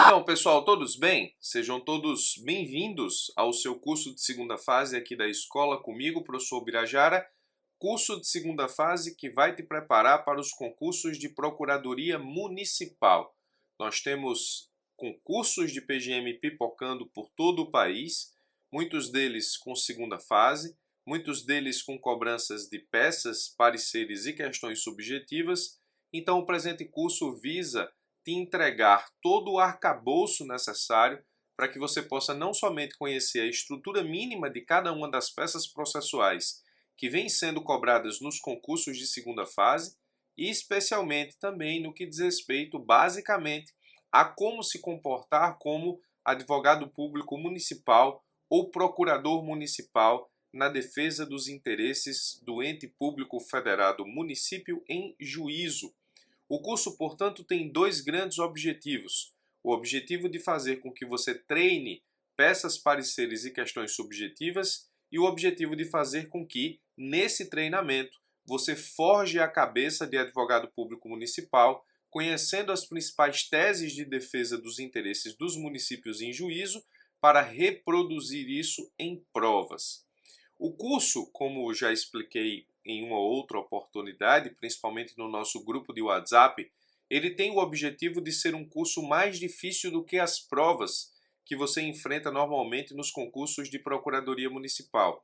Então, pessoal, todos bem? Sejam todos bem-vindos ao seu curso de segunda fase aqui da escola comigo, professor Birajara. Curso de segunda fase que vai te preparar para os concursos de Procuradoria Municipal. Nós temos concursos de PGM pipocando por todo o país, muitos deles com segunda fase, muitos deles com cobranças de peças, pareceres e questões subjetivas. Então, o presente curso visa te entregar todo o arcabouço necessário para que você possa não somente conhecer a estrutura mínima de cada uma das peças processuais que vêm sendo cobradas nos concursos de segunda fase e especialmente também no que diz respeito basicamente a como se comportar como advogado público municipal ou procurador municipal na defesa dos interesses do ente público federado município em juízo. O curso, portanto, tem dois grandes objetivos. O objetivo de fazer com que você treine peças, pareceres e questões subjetivas e o objetivo de fazer com que, nesse treinamento, você forje a cabeça de advogado público municipal, conhecendo as principais teses de defesa dos interesses dos municípios em juízo, para reproduzir isso em provas. O curso, como já expliquei em uma outra oportunidade, principalmente no nosso grupo de WhatsApp, ele tem o objetivo de ser um curso mais difícil do que as provas que você enfrenta normalmente nos concursos de Procuradoria Municipal.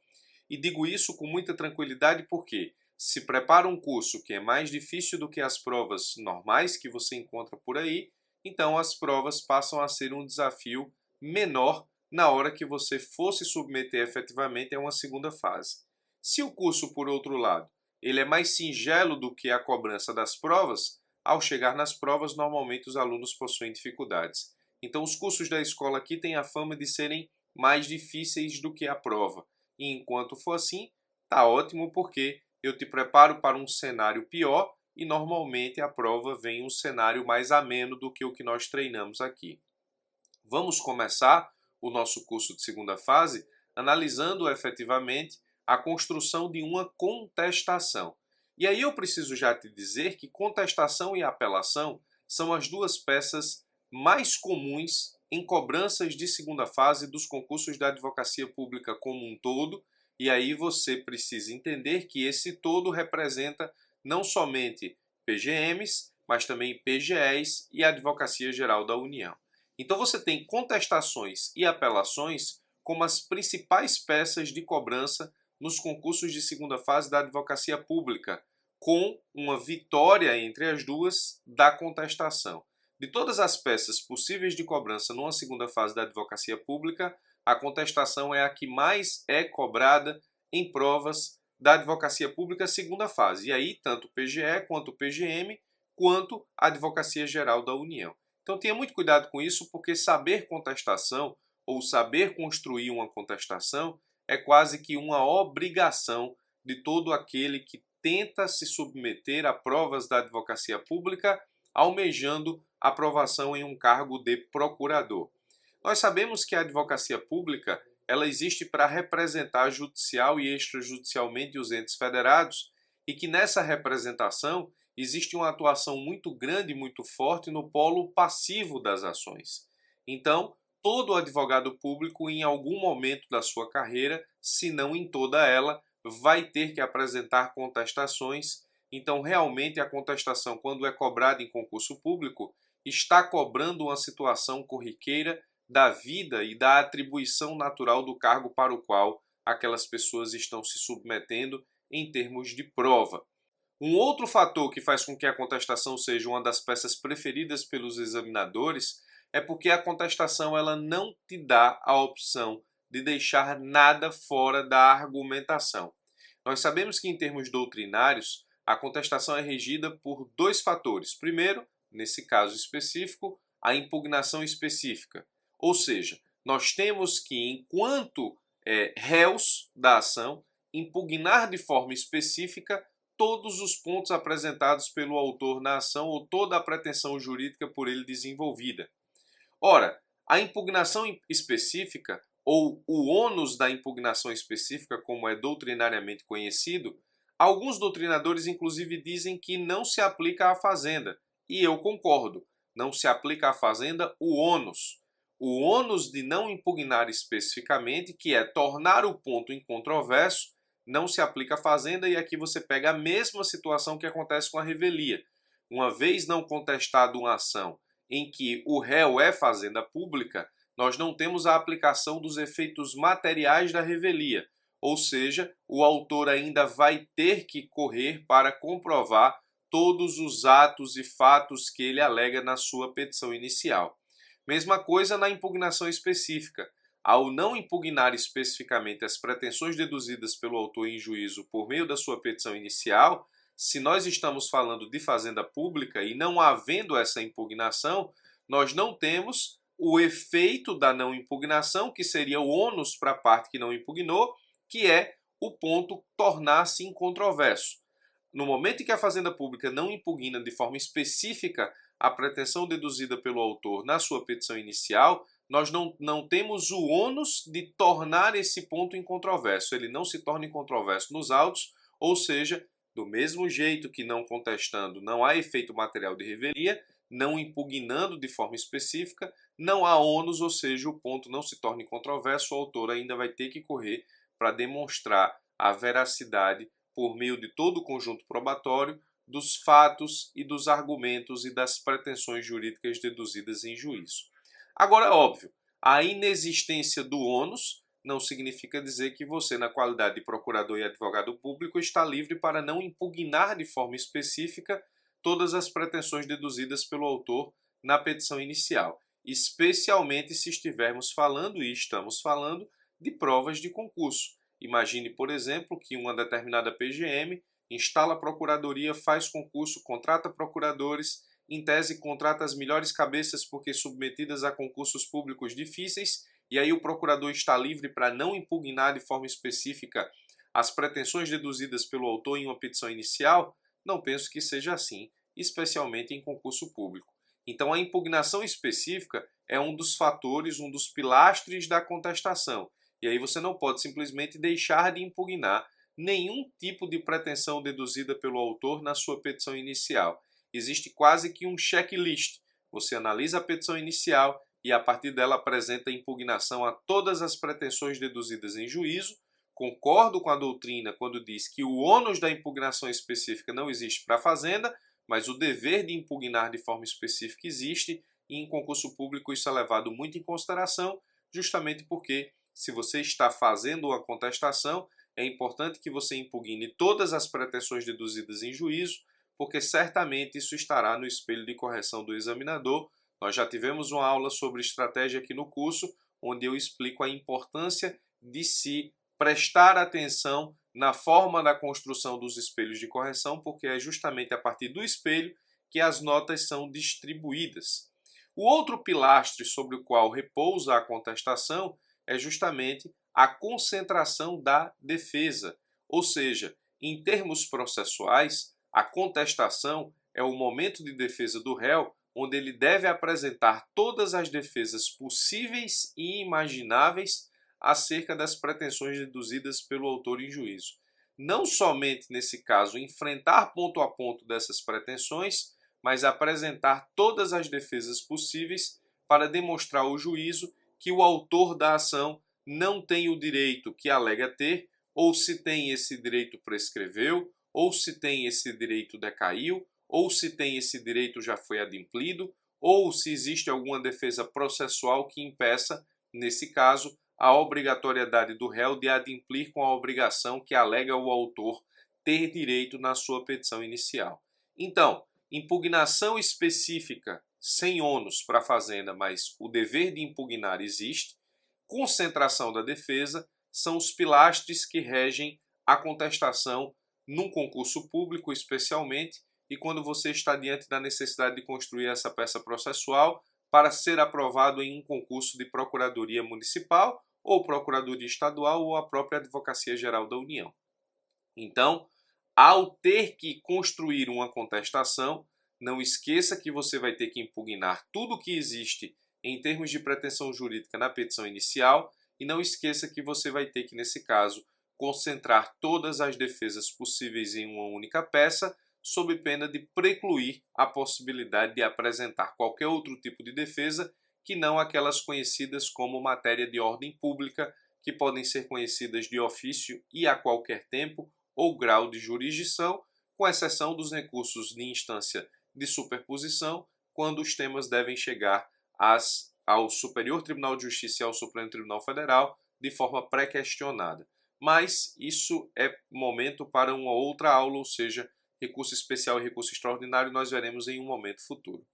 E digo isso com muita tranquilidade porque se prepara um curso que é mais difícil do que as provas normais que você encontra por aí, então as provas passam a ser um desafio menor na hora que você for se submeter efetivamente a uma segunda fase. Se o curso, por outro lado, ele é mais singelo do que a cobrança das provas, ao chegar nas provas, normalmente os alunos possuem dificuldades. Então, os cursos da escola aqui têm a fama de serem mais difíceis do que a prova. E enquanto for assim, tá ótimo porque eu te preparo para um cenário pior e normalmente a prova vem um cenário mais ameno do que o que nós treinamos aqui. Vamos começar o nosso curso de segunda fase analisando efetivamente a construção de uma contestação. E aí eu preciso já te dizer que contestação e apelação são as duas peças mais comuns em cobranças de segunda fase dos concursos da advocacia pública como um todo, e aí você precisa entender que esse todo representa não somente PGMs, mas também PGEs e a Advocacia Geral da União. Então você tem contestações e apelações como as principais peças de cobrança nos concursos de segunda fase da advocacia pública, com uma vitória entre as duas da contestação. De todas as peças possíveis de cobrança numa segunda fase da advocacia pública, a contestação é a que mais é cobrada em provas da advocacia pública segunda fase. E aí, tanto o PGE quanto o PGM, quanto a Advocacia Geral da União. Então tenha muito cuidado com isso, porque saber contestação ou saber construir uma contestação é quase que uma obrigação de todo aquele que tenta se submeter a provas da advocacia pública, almejando aprovação em um cargo de procurador. Nós sabemos que a advocacia pública ela existe para representar judicial e extrajudicialmente os entes federados e que nessa representação existe uma atuação muito grande e muito forte no polo passivo das ações. Então, todo advogado público, em algum momento da sua carreira, se não em toda ela, vai ter que apresentar contestações. Então, realmente, a contestação, quando é cobrada em concurso público, está cobrando uma situação corriqueira da vida e da atribuição natural do cargo para o qual aquelas pessoas estão se submetendo em termos de prova. Um outro fator que faz com que a contestação seja uma das peças preferidas pelos examinadores é porque a contestação ela não te dá a opção de deixar nada fora da argumentação. Nós sabemos que em termos doutrinários, a contestação é regida por dois fatores. Primeiro, nesse caso específico, a impugnação específica. Ou seja, nós temos que, enquanto réus da ação, impugnar de forma específica todos os pontos apresentados pelo autor na ação ou toda a pretensão jurídica por ele desenvolvida. Ora, a impugnação específica ou o ônus da impugnação específica, como é doutrinariamente conhecido, alguns doutrinadores inclusive dizem que não se aplica à fazenda, e eu concordo. não se aplica à fazenda o ônus. O ônus de não impugnar especificamente, que é tornar o ponto incontroverso, não se aplica à fazenda, e aqui você pega a mesma situação que acontece com a revelia. Uma vez não contestada uma ação em que o réu é fazenda pública, nós não temos a aplicação dos efeitos materiais da revelia, ou seja, o autor ainda vai ter que correr para comprovar todos os atos e fatos que ele alega na sua petição inicial. Mesma coisa na impugnação específica. Ao não impugnar especificamente as pretensões deduzidas pelo autor em juízo por meio da sua petição inicial, se nós estamos falando de fazenda pública e não havendo essa impugnação, nós não temos o efeito da não impugnação, que seria o ônus para a parte que não impugnou, que é o ponto tornar-se incontroverso. No momento em que a fazenda pública não impugna de forma específica a pretensão deduzida pelo autor na sua petição inicial, nós não temos o ônus de tornar esse ponto incontroverso. Ele não se torna incontroverso nos autos, ou seja, do mesmo jeito que não contestando não há efeito material de revelia, não impugnando de forma específica, não há ônus, ou seja, o ponto não se torna incontroverso, o autor ainda vai ter que correr para demonstrar a veracidade por meio de todo o conjunto probatório dos fatos e dos argumentos e das pretensões jurídicas deduzidas em juízo. Agora, é óbvio, a inexistência do ônus não significa dizer que você, na qualidade de procurador e advogado público, está livre para não impugnar de forma específica todas as pretensões deduzidas pelo autor na petição inicial, especialmente se estivermos falando, e estamos falando, de provas de concurso. Imagine, por exemplo, que uma determinada PGM instala a procuradoria, faz concurso, contrata procuradores, em tese contrata as melhores cabeças porque submetidas a concursos públicos difíceis, e aí o procurador está livre para não impugnar de forma específica as pretensões deduzidas pelo autor em uma petição inicial? Não penso que seja assim, especialmente em concurso público. Então a impugnação específica é um dos fatores, um dos pilastres da contestação. E aí você não pode simplesmente deixar de impugnar nenhum tipo de pretensão deduzida pelo autor na sua petição inicial. Existe quase que um checklist. Você analisa a petição inicial e a partir dela apresenta impugnação a todas as pretensões deduzidas em juízo. Concordo com a doutrina quando diz que o ônus da impugnação específica não existe para a fazenda, mas o dever de impugnar de forma específica existe, e em concurso público isso é levado muito em consideração, justamente porque se você está fazendo uma contestação, é importante que você impugne todas as pretensões deduzidas em juízo, porque certamente isso estará no espelho de correção do examinador. Nós já tivemos uma aula sobre estratégia aqui no curso, onde eu explico a importância de se prestar atenção na forma da construção dos espelhos de correção, porque é justamente a partir do espelho que as notas são distribuídas. O outro pilastre sobre o qual repousa a contestação é justamente a concentração da defesa, ou seja, em termos processuais, a contestação é o momento de defesa do réu onde ele deve apresentar todas as defesas possíveis e imagináveis acerca das pretensões deduzidas pelo autor em juízo. Não somente, nesse caso, enfrentar ponto a ponto dessas pretensões, mas apresentar todas as defesas possíveis para demonstrar ao juízo que o autor da ação não tem o direito que alega ter, ou se tem esse direito prescreveu, ou se tem esse direito decaiu, ou se tem esse direito já foi adimplido, ou se existe alguma defesa processual que impeça, nesse caso, a obrigatoriedade do réu de adimplir com a obrigação que alega o autor ter direito na sua petição inicial. Então, impugnação específica sem ônus para a fazenda, mas o dever de impugnar existe, concentração da defesa, são os pilastres que regem a contestação num concurso público especialmente, e quando você está diante da necessidade de construir essa peça processual para ser aprovado em um concurso de Procuradoria Municipal ou Procuradoria Estadual ou a própria Advocacia Geral da União. Então, ao ter que construir uma contestação, não esqueça que você vai ter que impugnar tudo o que existe em termos de pretensão jurídica na petição inicial e não esqueça que você vai ter que, nesse caso, concentrar todas as defesas possíveis em uma única peça, sob pena de precluir a possibilidade de apresentar qualquer outro tipo de defesa que não aquelas conhecidas como matéria de ordem pública, que podem ser conhecidas de ofício e a qualquer tempo ou grau de jurisdição, com exceção dos recursos de instância de superposição, quando os temas devem chegar ao Superior Tribunal de Justiça e ao Supremo Tribunal Federal de forma pré-questionada. Mas isso é momento para uma outra aula, ou seja, recurso especial e recurso extraordinário nós veremos em um momento futuro.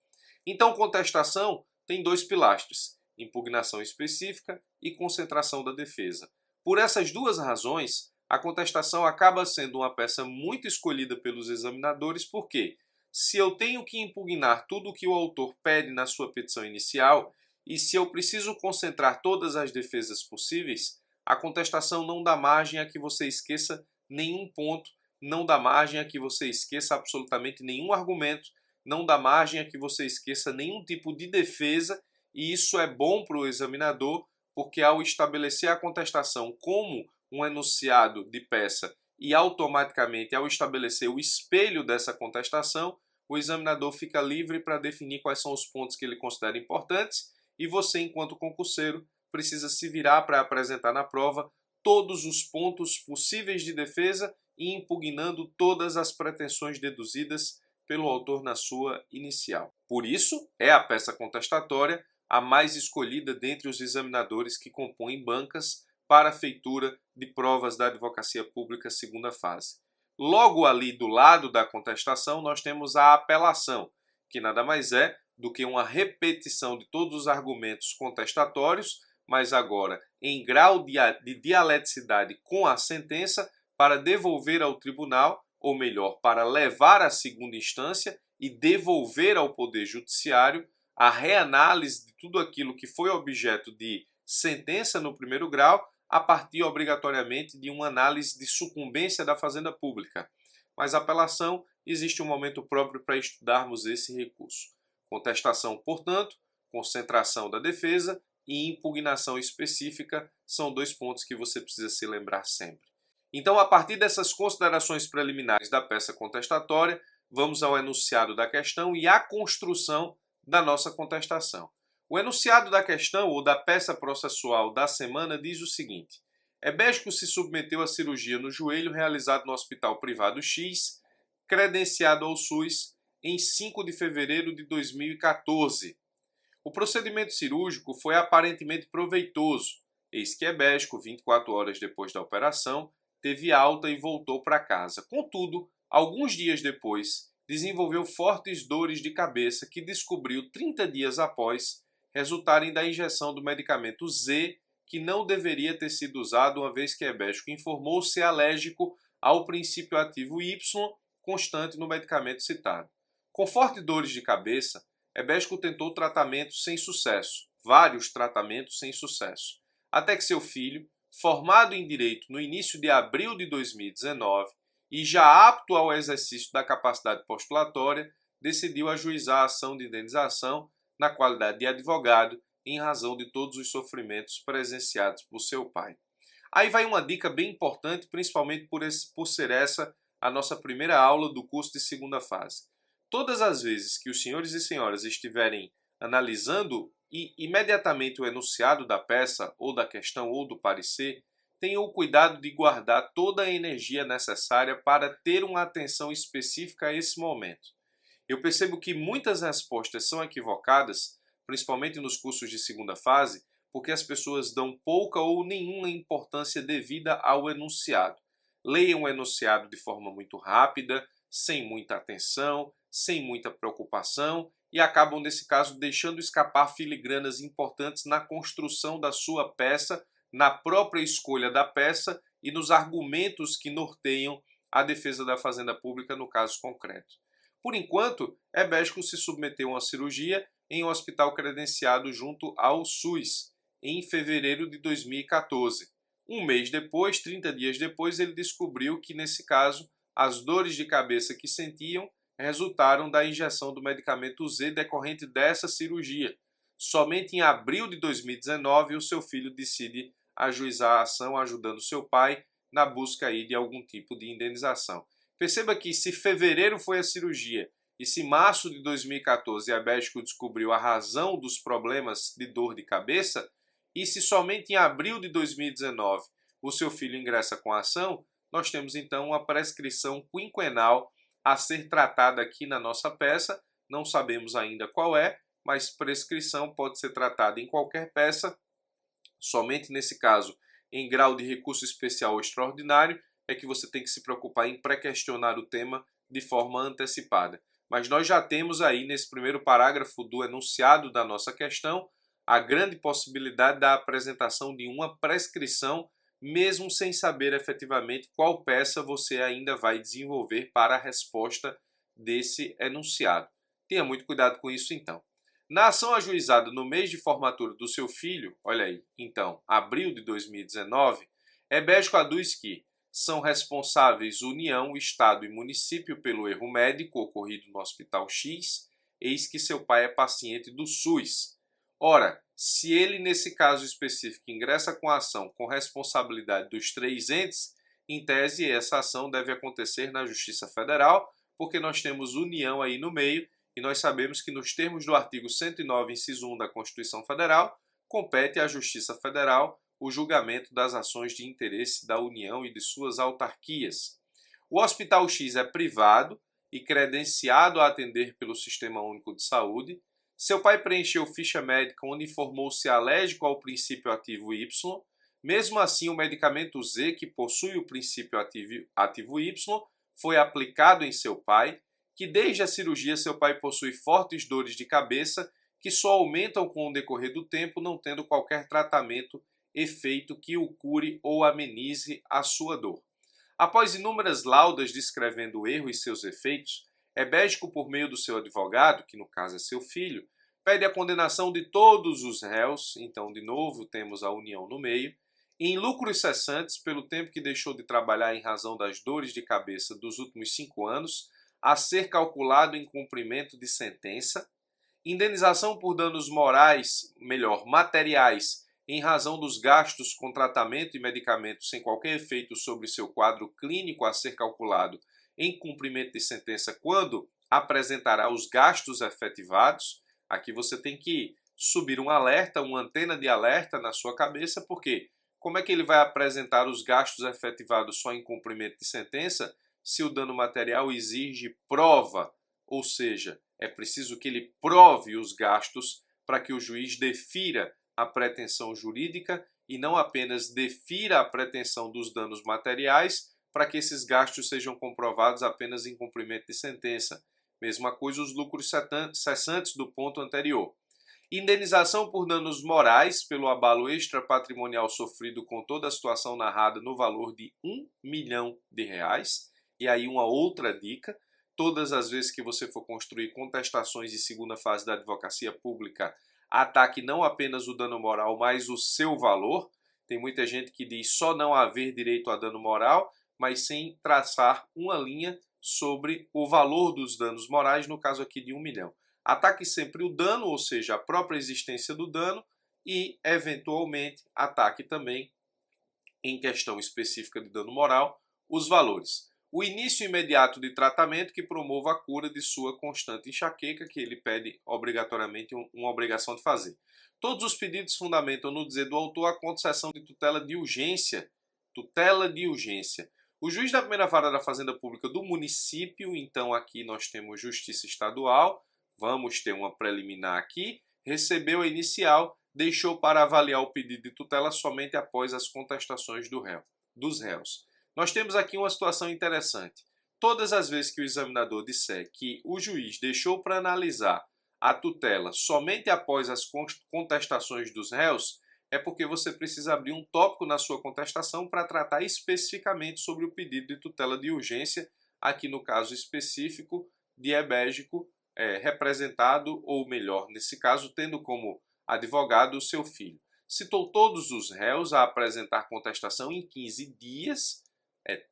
Então, contestação tem dois pilastres: impugnação específica e concentração da defesa. Por essas duas razões, a contestação acaba sendo uma peça muito escolhida pelos examinadores, porque se eu tenho que impugnar tudo o que o autor pede na sua petição inicial e se eu preciso concentrar todas as defesas possíveis, a contestação não dá margem a que você esqueça nenhum ponto, não dá margem a que você esqueça absolutamente nenhum argumento, não dá margem a que você esqueça nenhum tipo de defesa, e isso é bom para o examinador, porque ao estabelecer a contestação como um enunciado de peça e automaticamente ao estabelecer o espelho dessa contestação, o examinador fica livre para definir quais são os pontos que ele considera importantes e você, enquanto concurseiro, precisa se virar para apresentar na prova todos os pontos possíveis de defesa e impugnando todas as pretensões deduzidas pelo autor na sua inicial. Por isso, é a peça contestatória a mais escolhida dentre os examinadores que compõem bancas para a feitura de provas da advocacia pública segunda fase. Logo ali do lado da contestação nós temos a apelação, que nada mais é do que uma repetição de todos os argumentos contestatórios, mas agora em grau de dialeticidade com a sentença, para devolver ao tribunal, ou melhor, para levar à segunda instância e devolver ao Poder Judiciário a reanálise de tudo aquilo que foi objeto de sentença no primeiro grau, a partir obrigatoriamente de uma análise de sucumbência da Fazenda Pública. Mas a apelação, existe um momento próprio para estudarmos esse recurso. Contestação, portanto, concentração da defesa e impugnação específica são dois pontos que você precisa se lembrar sempre. Então, a partir dessas considerações preliminares da peça contestatória, vamos ao enunciado da questão e à construção da nossa contestação. O enunciado da questão ou da peça processual da semana diz o seguinte: Ebésco se submeteu à cirurgia no joelho realizada no Hospital Privado X, credenciado ao SUS, em 5 de fevereiro de 2014. O procedimento cirúrgico foi aparentemente proveitoso, eis que Ebésco, 24 horas depois da operação, teve alta e voltou para casa. Contudo, alguns dias depois, desenvolveu fortes dores de cabeça que descobriu 30 dias após resultarem da injeção do medicamento Z, que não deveria ter sido usado, uma vez que Ebésco informou ser alérgico ao princípio ativo Y constante no medicamento citado. Com fortes dores de cabeça, Ebésco tentou tratamento sem sucesso, vários tratamentos sem sucesso, até que seu filho, formado em Direito no início de abril de 2019 e já apto ao exercício da capacidade postulatória, decidiu ajuizar a ação de indenização na qualidade de advogado em razão de todos os sofrimentos presenciados por seu pai. Aí vai uma dica bem importante, principalmente por ser essa a nossa primeira aula do curso de segunda fase. Todas as vezes que os senhores e senhoras estiverem analisando e imediatamente o enunciado da peça, ou da questão, ou do parecer, tenham o cuidado de guardar toda a energia necessária para ter uma atenção específica a esse momento. Eu percebo que muitas respostas são equivocadas, principalmente nos cursos de segunda fase, porque as pessoas dão pouca ou nenhuma importância devida ao enunciado. Leiam o enunciado de forma muito rápida, sem muita atenção, sem muita preocupação e acabam, nesse caso, deixando escapar filigranas importantes na construção da sua peça, na própria escolha da peça e nos argumentos que norteiam a defesa da Fazenda Pública no caso concreto. Por enquanto, Ebésco se submeteu a uma cirurgia em um hospital credenciado junto ao SUS, em fevereiro de 2014. Um mês depois, 30 dias depois, ele descobriu que, nesse caso, as dores de cabeça que sentiam resultaram da injeção do medicamento Z decorrente dessa cirurgia. Somente em abril de 2019, o seu filho decide ajuizar a ação ajudando seu pai na busca aí de algum tipo de indenização. Perceba que se fevereiro foi a cirurgia e se março de 2014 a Ebédico descobriu a razão dos problemas de dor de cabeça, e se somente em abril de 2019 o seu filho ingressa com a ação, nós temos então uma prescrição quinquenal a ser tratada aqui na nossa peça. Não sabemos ainda qual é, mas prescrição pode ser tratada em qualquer peça. Somente nesse caso, em grau de recurso especial ou extraordinário, é que você tem que se preocupar em pré-questionar o tema de forma antecipada. Mas nós já temos aí nesse primeiro parágrafo do enunciado da nossa questão a grande possibilidade da apresentação de uma prescrição, mesmo sem saber efetivamente qual peça você ainda vai desenvolver para a resposta desse enunciado. Tenha muito cuidado com isso então. Na ação ajuizada no mês de formatura do seu filho, olha aí, então, abril de 2019, Ebédico aduz que são responsáveis União, Estado e município pelo erro médico ocorrido no Hospital X, eis que seu pai é paciente do SUS. Ora, se ele, nesse caso específico, ingressa com a ação com responsabilidade dos três entes, em tese, essa ação deve acontecer na Justiça Federal, porque nós temos União aí no meio, e nós sabemos que nos termos do artigo 109, inciso 1 da Constituição Federal, compete à Justiça Federal o julgamento das ações de interesse da União e de suas autarquias. O Hospital X é privado e credenciado a atender pelo Sistema Único de Saúde. Seu pai preencheu ficha médica onde informou-se alérgico ao princípio ativo Y. Mesmo assim, o medicamento Z, que possui o princípio ativo Y, foi aplicado em seu pai, que desde a cirurgia seu pai possui fortes dores de cabeça que só aumentam com o decorrer do tempo, não tendo qualquer tratamento efeito que o cure ou amenize a sua dor. Após inúmeras laudas descrevendo o erro e seus efeitos, Ebédico, por meio do seu advogado, que no caso é seu filho, pede a condenação de todos os réus, então de novo temos a União no meio, em lucros cessantes pelo tempo que deixou de trabalhar em razão das dores de cabeça dos últimos 5 anos, a ser calculado em cumprimento de sentença, indenização por danos morais, materiais, em razão dos gastos com tratamento e medicamentos sem qualquer efeito sobre seu quadro clínico a ser calculado em cumprimento de sentença quando apresentará os gastos efetivados. Aqui você tem que subir um alerta, uma antena de alerta na sua cabeça, porque como é que ele vai apresentar os gastos efetivados só em cumprimento de sentença se o dano material exige prova? Ou seja, é preciso que ele prove os gastos para que o juiz defira a pretensão jurídica e não apenas defira a pretensão dos danos materiais para que esses gastos sejam comprovados apenas em cumprimento de sentença. Mesma coisa os lucros cessantes do ponto anterior. Indenização por danos morais pelo abalo extrapatrimonial sofrido com toda a situação narrada no valor de R$ 1.000.000. E aí uma outra dica, todas as vezes que você for construir contestações de segunda fase da advocacia pública, ataque não apenas o dano moral, mas o seu valor. Tem muita gente que diz só não haver direito a dano moral, mas sem traçar uma linha sobre o valor dos danos morais, no caso aqui de R$ 1.000.000. Ataque sempre o dano, ou seja, a própria existência do dano, e, eventualmente, ataque também, em questão específica de dano moral, os valores. O início imediato de tratamento que promova a cura de sua constante enxaqueca, que ele pede obrigatoriamente uma obrigação de fazer. Todos os pedidos fundamentam, no dizer do autor, a concessão de tutela de urgência. Tutela de urgência. O juiz da primeira vara da Fazenda Pública do município, então aqui nós temos Justiça Estadual, vamos ter uma preliminar aqui, recebeu a inicial, deixou para avaliar o pedido de tutela somente após as contestações dos réus. Nós temos aqui uma situação interessante. Todas as vezes que o examinador disser que o juiz deixou para analisar a tutela somente após as contestações dos réus, é porque você precisa abrir um tópico na sua contestação para tratar especificamente sobre o pedido de tutela de urgência, aqui no caso específico de Ebédico, representado, ou melhor, nesse caso, tendo como advogado o seu filho. Citou todos os réus a apresentar contestação em 15 dias,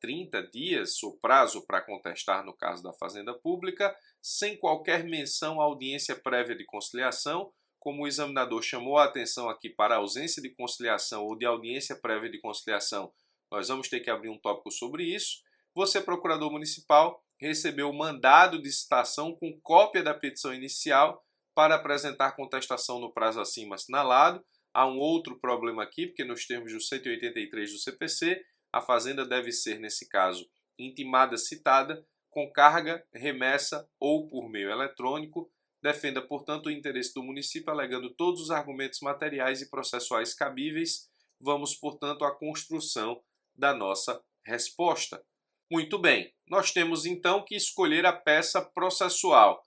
30 dias o prazo para contestar no caso da Fazenda Pública, sem qualquer menção à audiência prévia de conciliação. Como o examinador chamou a atenção aqui para a ausência de conciliação ou de audiência prévia de conciliação, nós vamos ter que abrir um tópico sobre isso, você, procurador municipal, recebeu o mandado de citação com cópia da petição inicial para apresentar contestação no prazo acima assinalado. Há um outro problema aqui, porque nos termos do 183 do CPC, a Fazenda deve ser, nesse caso, intimada citada com carga, remessa ou por meio eletrônico. Defenda, portanto, o interesse do município alegando todos os argumentos materiais e processuais cabíveis. Vamos, portanto, à construção da nossa resposta. Muito bem, nós temos então que escolher a peça processual.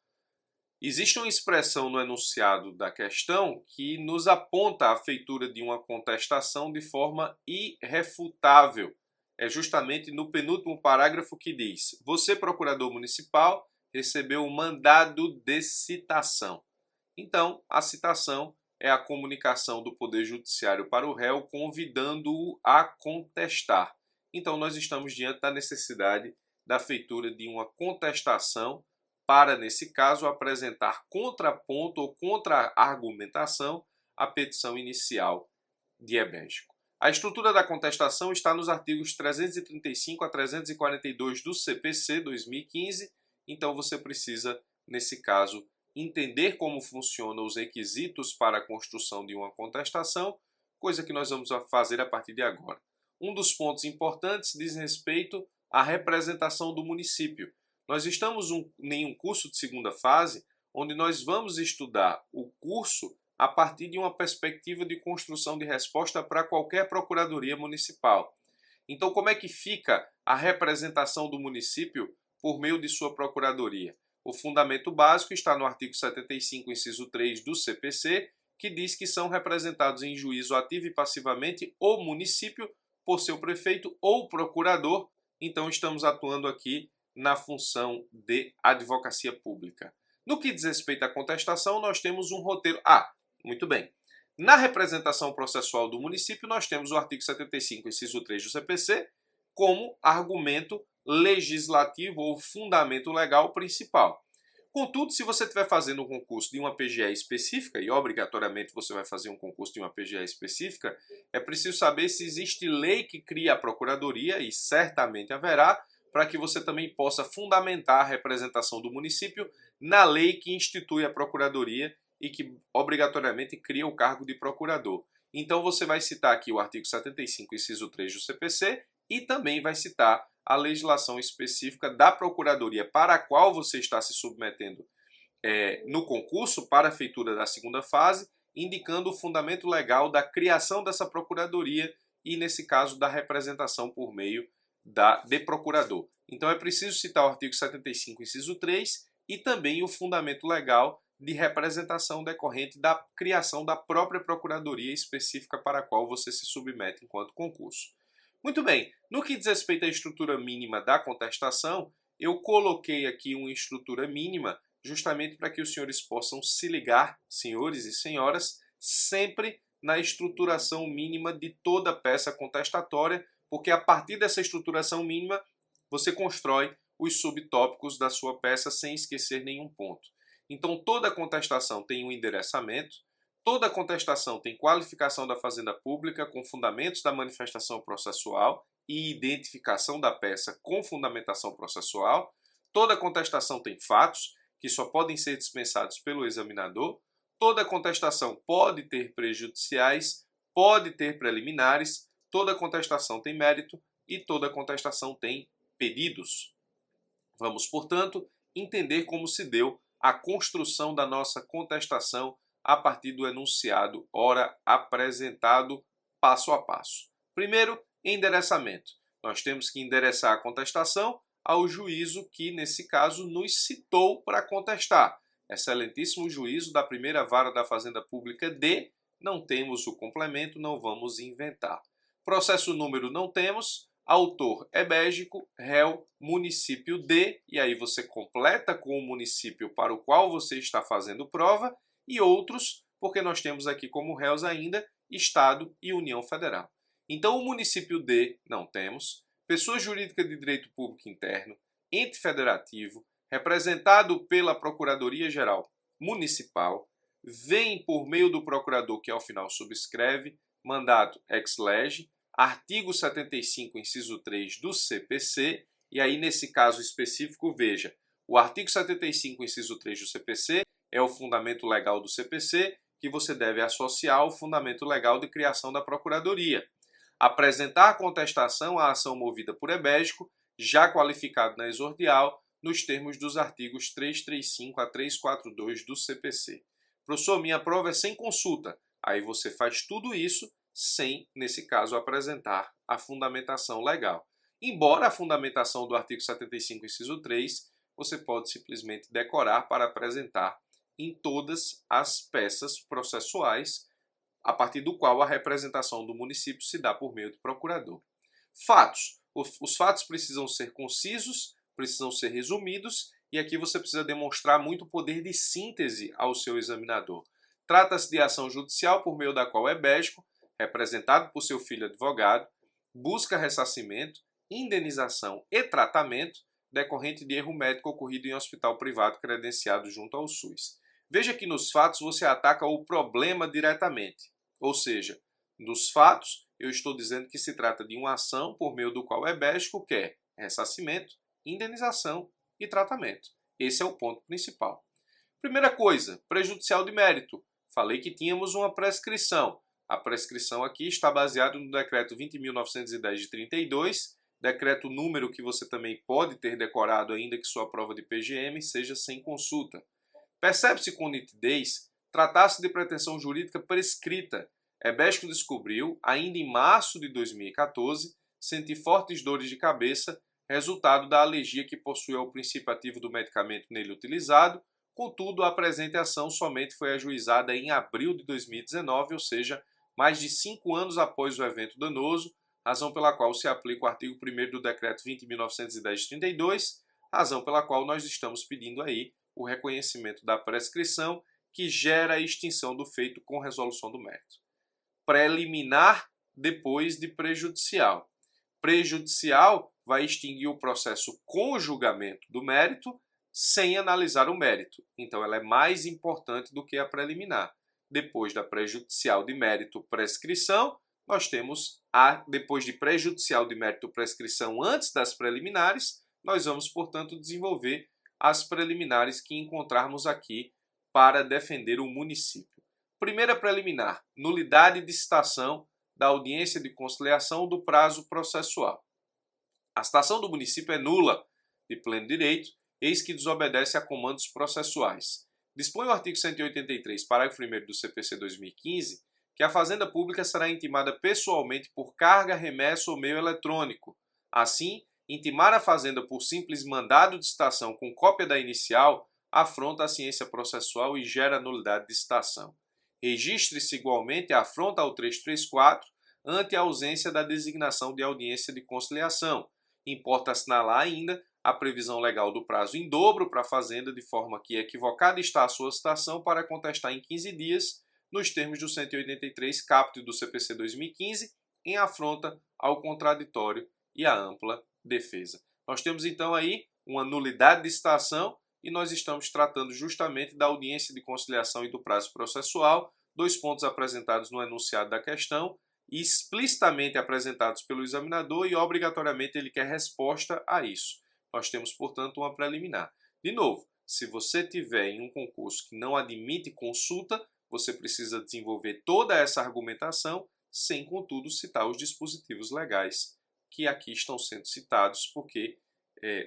Existe uma expressão no enunciado da questão que nos aponta a feitura de uma contestação de forma irrefutável. É justamente no penúltimo parágrafo que diz: você, procurador municipal, recebeu o mandado de citação. Então, a citação é a comunicação do Poder Judiciário para o réu convidando-o a contestar. Então, nós estamos diante da necessidade da feitura de uma contestação para, nesse caso, apresentar contraponto ou contra-argumentação à petição inicial de ebégico. A estrutura da contestação está nos artigos 335 a 342 do CPC 2015, então você precisa, nesse caso, entender como funcionam os requisitos para a construção de uma contestação, coisa que nós vamos fazer a partir de agora. Um dos pontos importantes diz respeito à representação do município. Nós estamos em um curso de segunda fase, onde nós vamos estudar o curso a partir de uma perspectiva de construção de resposta para qualquer procuradoria municipal. Então, como é que fica a representação do município por meio de sua procuradoria? O fundamento básico está no artigo 75, inciso 3 do CPC, que diz que são representados em juízo ativo e passivamente o município por seu prefeito ou procurador. Então, estamos atuando aqui na função de advocacia pública. No que diz respeito à contestação, nós temos um roteiro. Muito bem. Na representação processual do município, nós temos o artigo 75, inciso 3 do CPC, como argumento legislativo ou fundamento legal principal. Contudo, se você estiver fazendo um concurso de uma PGE específica, e obrigatoriamente você vai fazer um concurso de uma PGE específica, é preciso saber se existe lei que cria a procuradoria, e certamente haverá, para que você também possa fundamentar a representação do município na lei que institui a procuradoria e que obrigatoriamente cria o cargo de procurador. Então você vai citar aqui o artigo 75, inciso 3 do CPC, e também vai citar a legislação específica da procuradoria para a qual você está se submetendo no concurso para a feitura da segunda fase, indicando o fundamento legal da criação dessa procuradoria e, nesse caso, da representação por meio de procurador. Então é preciso citar o artigo 75, inciso 3 e também o fundamento legal de representação decorrente da criação da própria procuradoria específica para a qual você se submete enquanto concurso. Muito bem, no que diz respeito à estrutura mínima da contestação, eu coloquei aqui uma estrutura mínima justamente para que os senhores possam se ligar, senhores e senhoras, sempre na estruturação mínima de toda peça contestatória, porque a partir dessa estruturação mínima você constrói os subtópicos da sua peça sem esquecer nenhum ponto. Então toda contestação tem um endereçamento, toda contestação tem qualificação da Fazenda Pública com fundamentos da manifestação processual e identificação da peça com fundamentação processual, toda contestação tem fatos que só podem ser dispensados pelo examinador, toda contestação pode ter prejudiciais, pode ter preliminares, toda contestação tem mérito e toda contestação tem pedidos. Vamos, portanto, entender como se deu a construção da nossa contestação a partir do enunciado ora apresentado passo a passo. Primeiro, endereçamento. Nós temos que endereçar a contestação ao juízo que, nesse caso, nos citou para contestar. Excelentíssimo juízo da primeira vara da Fazenda Pública D, não temos o complemento, não vamos inventar. Processo número não temos, autor ebégico, réu, município D, e aí você completa com o município para o qual você está fazendo prova, e outros, porque nós temos aqui como réus ainda Estado e União Federal. Então o município D não temos, pessoa jurídica de direito público interno, ente federativo, representado pela Procuradoria-Geral Municipal, vem por meio do procurador que ao final subscreve, mandato ex lege, artigo 75, inciso 3 do CPC, E aí, nesse caso específico, veja, o artigo 75, inciso 3 do CPC é o fundamento legal do CPC que você deve associar ao fundamento legal de criação da Procuradoria. Apresentar contestação à ação movida por ebédico, já qualificado na exordial, nos termos dos artigos 335 a 342 do CPC. Professor, minha prova é sem consulta. Aí você faz tudo isso sem, nesse caso, apresentar a fundamentação legal. Embora a fundamentação do artigo 75, inciso 3, você pode simplesmente decorar para apresentar em todas as peças processuais, a partir do qual a representação do município se dá por meio do procurador. Fatos. Os fatos precisam ser concisos, precisam ser resumidos, e aqui você precisa demonstrar muito poder de síntese ao seu examinador. Trata-se de ação judicial por meio da qual o ebédico, representado por seu filho advogado, busca ressarcimento, indenização e tratamento decorrente de erro médico ocorrido em hospital privado credenciado junto ao SUS. Veja que nos fatos você ataca o problema diretamente, ou seja, nos fatos eu estou dizendo que se trata de uma ação por meio do qual o ebédico quer ressarcimento, indenização e tratamento. Esse é o ponto principal. Primeira coisa, prejudicial de mérito. Falei que tínhamos uma prescrição. A prescrição aqui está baseada no decreto 20.910 de 32, decreto número que você também pode ter decorado ainda que sua prova de PGM seja sem consulta. Percebe-se com nitidez tratar-se de pretensão jurídica prescrita. Ebédico descobriu, ainda em março de 2014, sentir fortes dores de cabeça, resultado da alergia que possui ao princípio ativo do medicamento nele utilizado. Contudo, a presente ação somente foi ajuizada em abril de 2019, ou seja, mais de 5 anos após o evento danoso, razão pela qual se aplica o artigo 1º do decreto 20.910 de 32, razão pela qual nós estamos pedindo aí o reconhecimento da prescrição que gera a extinção do feito com resolução do mérito. Preliminar depois de prejudicial. Prejudicial vai extinguir o processo com julgamento do mérito sem analisar o mérito. Então ela é mais importante do que a preliminar. Depois da prejudicial de mérito prescrição, nós temos depois de prejudicial de mérito prescrição antes das preliminares, nós vamos, portanto, desenvolver as preliminares que encontrarmos aqui para defender o município. Primeira preliminar, nulidade de citação da audiência de conciliação do prazo processual. A citação do município é nula, de pleno direito, eis que desobedece a comandos processuais. Dispõe o artigo 183, parágrafo 1º do CPC 2015, que a Fazenda Pública será intimada pessoalmente por carga, remessa ou meio eletrônico. Assim, intimar a Fazenda por simples mandado de citação com cópia da inicial afronta a ciência processual e gera nulidade de citação. Registre-se igualmente a afronta ao 334 ante a ausência da designação de audiência de conciliação. Importa assinalar ainda a previsão legal do prazo em dobro para a Fazenda, de forma que equivocada está a sua citação para contestar em 15 dias, nos termos do 183 caput do CPC 2015, em afronta ao contraditório e à ampla defesa. Nós temos então aí uma nulidade de citação e nós estamos tratando justamente da audiência de conciliação e do prazo processual, dois pontos apresentados no enunciado da questão, explicitamente apresentados pelo examinador e obrigatoriamente ele quer resposta a isso. Nós temos, portanto, uma preliminar. De novo, se você tiver em um concurso que não admite consulta, você precisa desenvolver toda essa argumentação sem, contudo, citar os dispositivos legais que aqui estão sendo citados, porque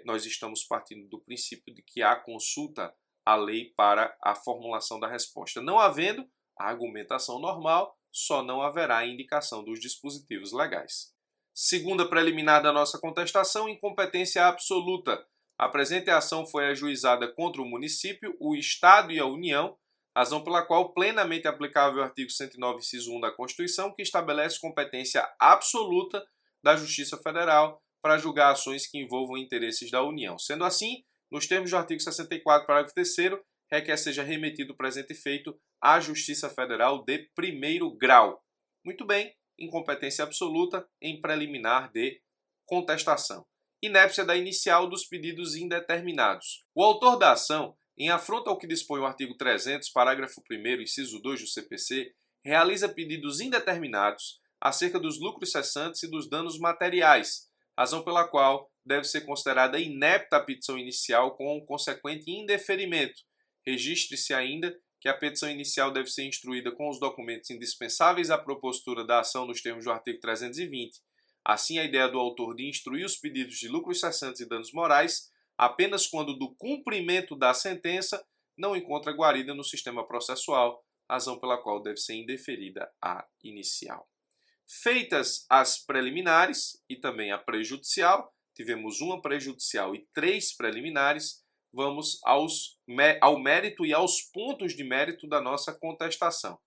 nós estamos partindo do princípio de que há consulta à lei para a formulação da resposta. Não havendo a argumentação normal, só não haverá a indicação dos dispositivos legais. Segunda preliminar da nossa contestação, incompetência absoluta. A presente ação foi ajuizada contra o município, o Estado e a União, razão pela qual plenamente aplicável o artigo 109, inciso 1 da Constituição, que estabelece competência absoluta da Justiça Federal para julgar ações que envolvam interesses da União. Sendo assim, nos termos do artigo 64, parágrafo 3º, requer seja remetido o presente feito à Justiça Federal de primeiro grau. Muito bem, incompetência absoluta em preliminar de contestação. Inépcia da inicial dos pedidos indeterminados. O autor da ação, em afronta ao que dispõe o artigo 300, parágrafo 1º, inciso 2 do CPC, realiza pedidos indeterminados acerca dos lucros cessantes e dos danos materiais, razão pela qual deve ser considerada inepta a petição inicial com o consequente indeferimento. Registre-se ainda que a petição inicial deve ser instruída com os documentos indispensáveis à propositura da ação nos termos do artigo 320. Assim, a ideia do autor de instruir os pedidos de lucros cessantes e danos morais apenas quando do cumprimento da sentença não encontra guarida no sistema processual, razão pela qual deve ser indeferida a inicial. Feitas as preliminares e também a prejudicial, tivemos uma prejudicial e 3 preliminares, vamos ao mérito e aos pontos de mérito da nossa contestação.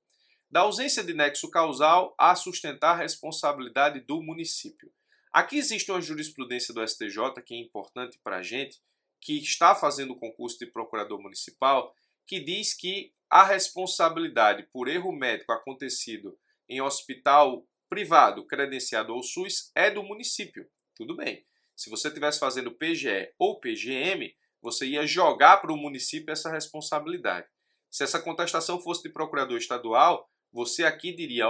Da ausência de nexo causal a sustentar a responsabilidade do município. Aqui existe uma jurisprudência do STJ que é importante para a gente, que está fazendo o concurso de procurador municipal, que diz que a responsabilidade por erro médico acontecido em hospital privado credenciado ao SUS é do município. Tudo bem. Se você estivesse fazendo PGE ou PGM, você ia jogar para o município essa responsabilidade. Se essa contestação fosse de procurador estadual, você aqui diria,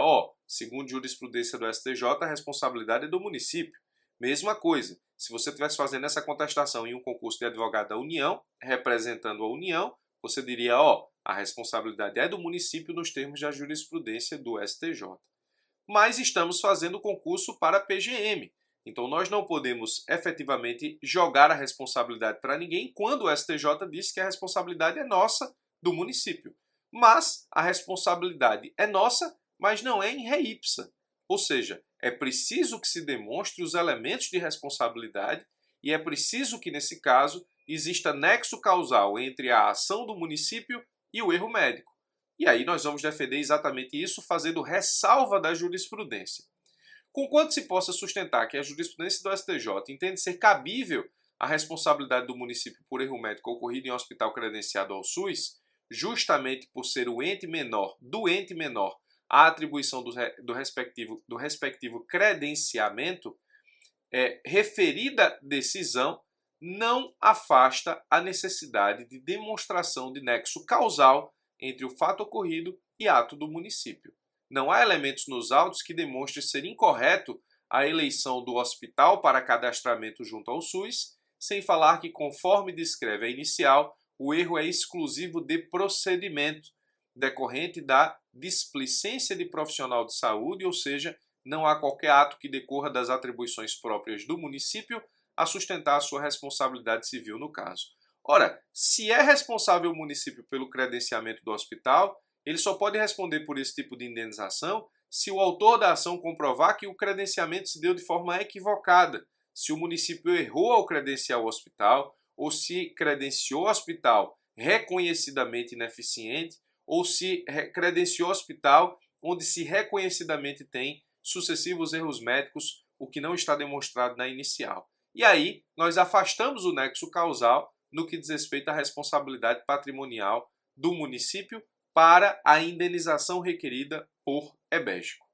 segundo jurisprudência do STJ, a responsabilidade é do município. Mesma coisa, se você estivesse fazendo essa contestação em um concurso de advogado da União, representando a União, você diria, a responsabilidade é do município nos termos da jurisprudência do STJ. Mas estamos fazendo o concurso para PGM. Então nós não podemos efetivamente jogar a responsabilidade para ninguém quando o STJ diz que a responsabilidade é nossa, do município. Mas a responsabilidade é nossa, mas não é em re ipsa. Ou seja, é preciso que se demonstre os elementos de responsabilidade e é preciso que, nesse caso, exista nexo causal entre a ação do município e o erro médico. E aí nós vamos defender exatamente isso, fazendo ressalva da jurisprudência. Conquanto se possa sustentar que a jurisprudência do STJ entende ser cabível a responsabilidade do município por erro médico ocorrido em um hospital credenciado ao SUS, justamente por ser o ente menor do ente menor a atribuição do respectivo credenciamento, referida decisão não afasta a necessidade de demonstração de nexo causal entre o fato ocorrido e ato do município. Não há elementos nos autos que demonstrem ser incorreto a eleição do hospital para cadastramento junto ao SUS, sem falar que, conforme descreve a inicial, o erro é exclusivo de procedimento, decorrente da displicência de profissional de saúde, ou seja, não há qualquer ato que decorra das atribuições próprias do município a sustentar a sua responsabilidade civil no caso. Ora, se é responsável o município pelo credenciamento do hospital, ele só pode responder por esse tipo de indenização se o autor da ação comprovar que o credenciamento se deu de forma equivocada, se o município errou ao credenciar o hospital, ou se credenciou o hospital reconhecidamente ineficiente, ou se credenciou o hospital onde se reconhecidamente tem sucessivos erros médicos, o que não está demonstrado na inicial. E aí, nós afastamos o nexo causal no que diz respeito à responsabilidade patrimonial do município para a indenização requerida por ebégico.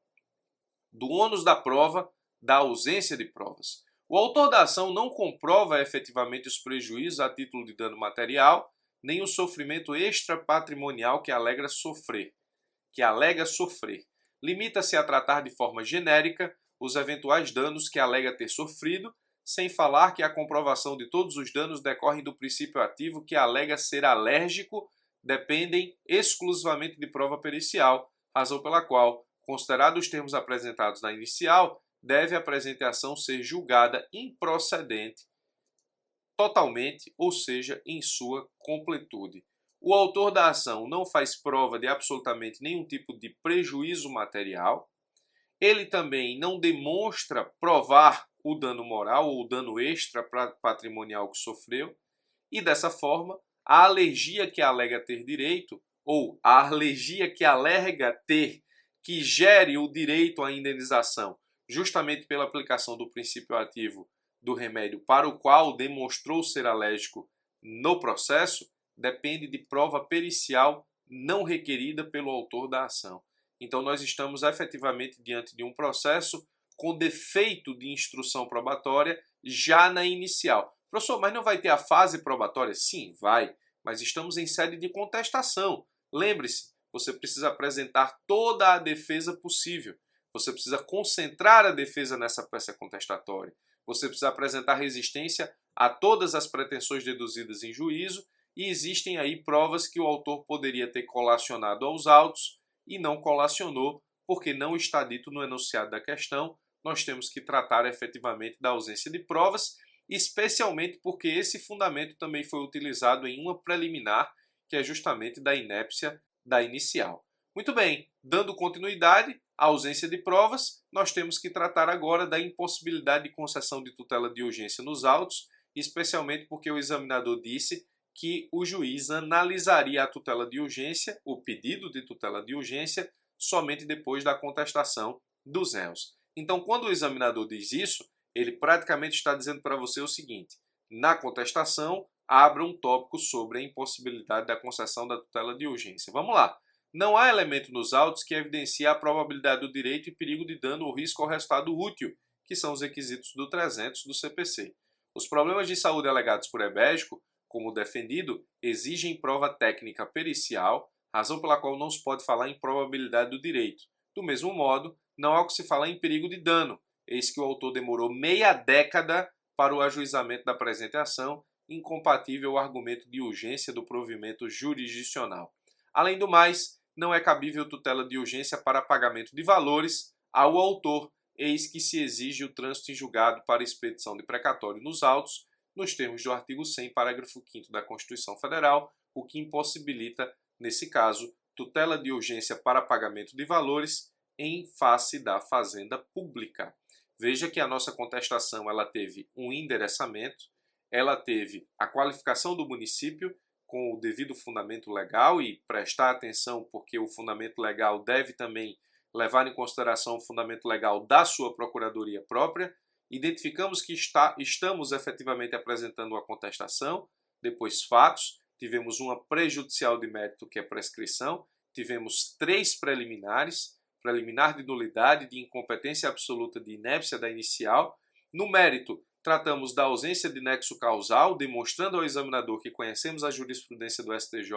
Do ônus da prova, da ausência de provas. O autor da ação não comprova efetivamente os prejuízos a título de dano material, nem o sofrimento extrapatrimonial que alega sofrer. Limita-se a tratar de forma genérica os eventuais danos que alega ter sofrido, sem falar que a comprovação de todos os danos decorre do princípio ativo que alega ser alérgico, dependem exclusivamente de prova pericial, razão pela qual, considerados os termos apresentados na inicial, deve a presente ação ser julgada improcedente totalmente, ou seja, em sua completude. O autor da ação não faz prova de absolutamente nenhum tipo de prejuízo material. Ele também não demonstra provar o dano moral ou o dano extra patrimonial que sofreu. E dessa forma, a alergia que alega ter direito, ou a alergia que alega ter, que gere o direito à indenização, justamente pela aplicação do princípio ativo do remédio para o qual demonstrou ser alérgico no processo, depende de prova pericial não requerida pelo autor da ação. Então nós estamos efetivamente diante de um processo com defeito de instrução probatória já na inicial. Professor, mas não vai ter a fase probatória? Sim, vai, mas estamos em sede de contestação. Lembre-se, você precisa apresentar toda a defesa possível. Você precisa concentrar a defesa nessa peça contestatória. Você precisa apresentar resistência a todas as pretensões deduzidas em juízo e existem aí provas que o autor poderia ter colacionado aos autos e não colacionou porque não está dito no enunciado da questão. Nós temos que tratar efetivamente da ausência de provas, especialmente porque esse fundamento também foi utilizado em uma preliminar, que é justamente da inépcia da inicial. Muito bem, dando continuidade à ausência de provas, nós temos que tratar agora da impossibilidade de concessão de tutela de urgência nos autos, especialmente porque o examinador disse que o juiz analisaria a tutela de urgência, o pedido de tutela de urgência, somente depois da contestação dos réus. Então, quando o examinador diz isso, ele praticamente está dizendo para você o seguinte: na contestação, abra um tópico sobre a impossibilidade da concessão da tutela de urgência. Vamos lá. Não há elemento nos autos que evidencie a probabilidade do direito e perigo de dano ou risco ao resultado útil, que são os requisitos do 300 do CPC. Os problemas de saúde alegados por ebédico, como defendido, exigem prova técnica pericial, razão pela qual não se pode falar em probabilidade do direito. Do mesmo modo, não há o que se falar em perigo de dano, eis que o autor demorou meia década para o ajuizamento da presente ação, incompatível ao argumento de urgência do provimento jurisdicional. Além do mais, não é cabível tutela de urgência para pagamento de valores ao autor, eis que se exige o trânsito em julgado para expedição de precatório nos autos, nos termos do artigo 100, parágrafo 5º da Constituição Federal, o que impossibilita, nesse caso, tutela de urgência para pagamento de valores em face da fazenda pública. Veja que a nossa contestação ela teve um endereçamento, ela teve a qualificação do município com o devido fundamento legal, e prestar atenção porque o fundamento legal deve também levar em consideração o fundamento legal da sua procuradoria própria. Identificamos que estamos efetivamente apresentando uma contestação, depois fatos, tivemos uma prejudicial de mérito, que é prescrição, tivemos 3 preliminares, preliminar de nulidade, de incompetência absoluta, de inépcia da inicial. No mérito, tratamos da ausência de nexo causal, demonstrando ao examinador que conhecemos a jurisprudência do STJ.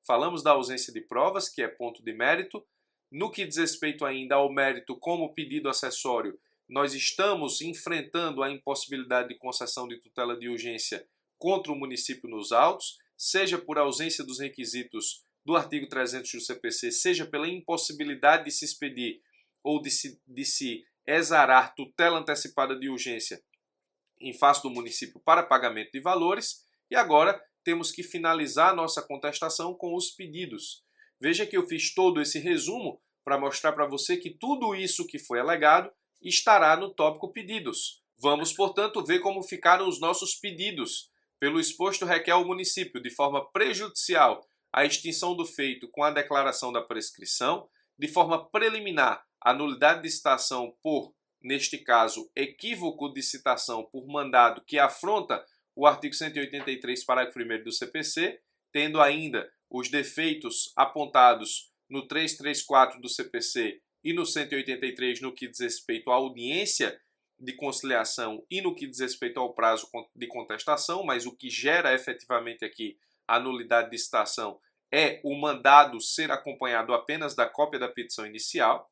Falamos da ausência de provas, que é ponto de mérito. No que diz respeito ainda ao mérito como pedido acessório, nós estamos enfrentando a impossibilidade de concessão de tutela de urgência contra o município nos autos, seja por ausência dos requisitos do artigo 300 do CPC, seja pela impossibilidade de se expedir ou de se exarar tutela antecipada de urgência em face do município para pagamento de valores. E agora temos que finalizar a nossa contestação com os pedidos. Veja que eu fiz todo esse resumo para mostrar para você que tudo isso que foi alegado estará no tópico pedidos. Vamos, portanto, ver como ficaram os nossos pedidos. Pelo exposto, requer ao município, de forma prejudicial, a extinção do feito com a declaração da prescrição, de forma preliminar, a nulidade de citação por, neste caso, equívoco de citação por mandado que afronta o artigo 183, parágrafo 1º do CPC, tendo ainda os defeitos apontados no 334 do CPC e no 183 no que diz respeito à audiência de conciliação e no que diz respeito ao prazo de contestação, mas o que gera efetivamente aqui a nulidade de citação é o mandado ser acompanhado apenas da cópia da petição inicial.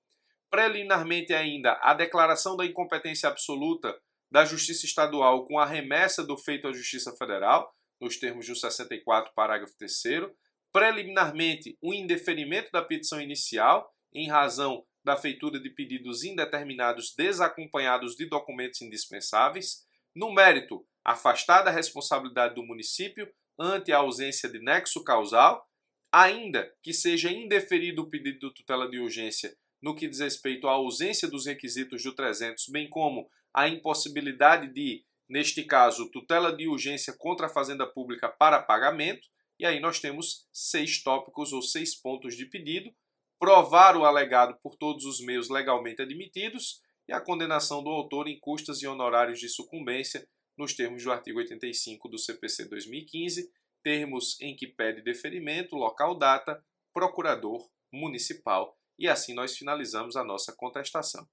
Preliminarmente ainda, a declaração da incompetência absoluta da Justiça Estadual com a remessa do feito à Justiça Federal, nos termos do 64, parágrafo 3º. Preliminarmente, o indeferimento da petição inicial, em razão da feitura de pedidos indeterminados desacompanhados de documentos indispensáveis. No mérito, afastada a responsabilidade do município ante a ausência de nexo causal, ainda que seja indeferido o pedido de tutela de urgência no que diz respeito à ausência dos requisitos do 300, bem como a impossibilidade de, neste caso, tutela de urgência contra a Fazenda Pública para pagamento. E aí nós temos 6 tópicos ou 6 pontos de pedido: provar o alegado por todos os meios legalmente admitidos e a condenação do autor em custas e honorários de sucumbência, nos termos do artigo 85 do CPC 2015, termos em que pede deferimento, local, data, procurador municipal. E assim nós finalizamos a nossa contestação.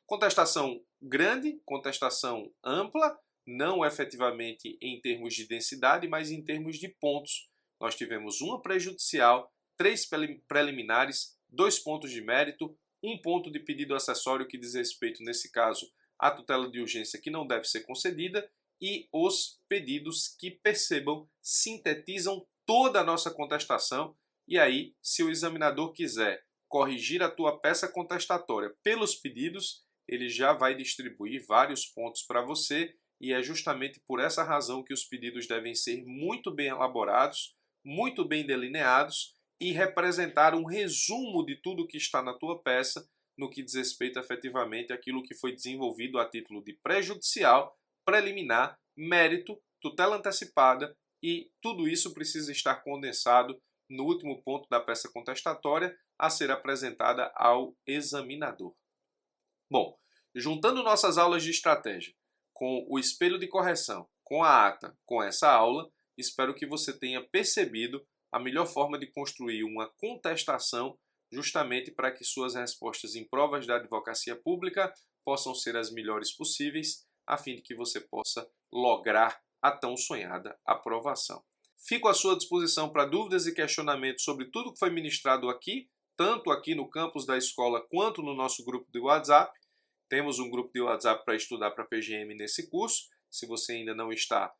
Contestação grande, contestação ampla, não efetivamente em termos de densidade, mas em termos de pontos. Nós tivemos uma prejudicial, 3 preliminares, 2 pontos de mérito, 1 ponto de pedido acessório que diz respeito, nesse caso, a tutela de urgência que não deve ser concedida e os pedidos que percebam sintetizam toda a nossa contestação. E aí, se o examinador quiser corrigir a tua peça contestatória pelos pedidos, ele já vai distribuir vários pontos para você, e é justamente por essa razão que os pedidos devem ser muito bem elaborados, muito bem delineados e representar um resumo de tudo que está na tua peça, no que diz respeito efetivamente àquilo que foi desenvolvido a título de prejudicial, preliminar, mérito, tutela antecipada, e tudo isso precisa estar condensado no último ponto da peça contestatória a ser apresentada ao examinador. Bom, juntando nossas aulas de estratégia com o espelho de correção, com a ata, com essa aula, espero que você tenha percebido a melhor forma de construir uma contestação justamente para que suas respostas em provas da advocacia pública possam ser as melhores possíveis, a fim de que você possa lograr a tão sonhada aprovação. Fico à sua disposição para dúvidas e questionamentos sobre tudo que foi ministrado aqui, tanto aqui no campus da escola quanto no nosso grupo de WhatsApp. Temos um grupo de WhatsApp para estudar para PGM nesse curso. Se você ainda não está,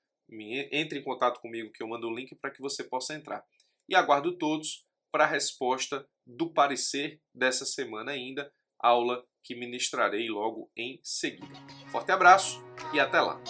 entre em contato comigo que eu mando o link para que você possa entrar. E aguardo todos para a resposta do parecer dessa semana ainda, aula que ministrarei logo em seguida. Forte abraço e até lá!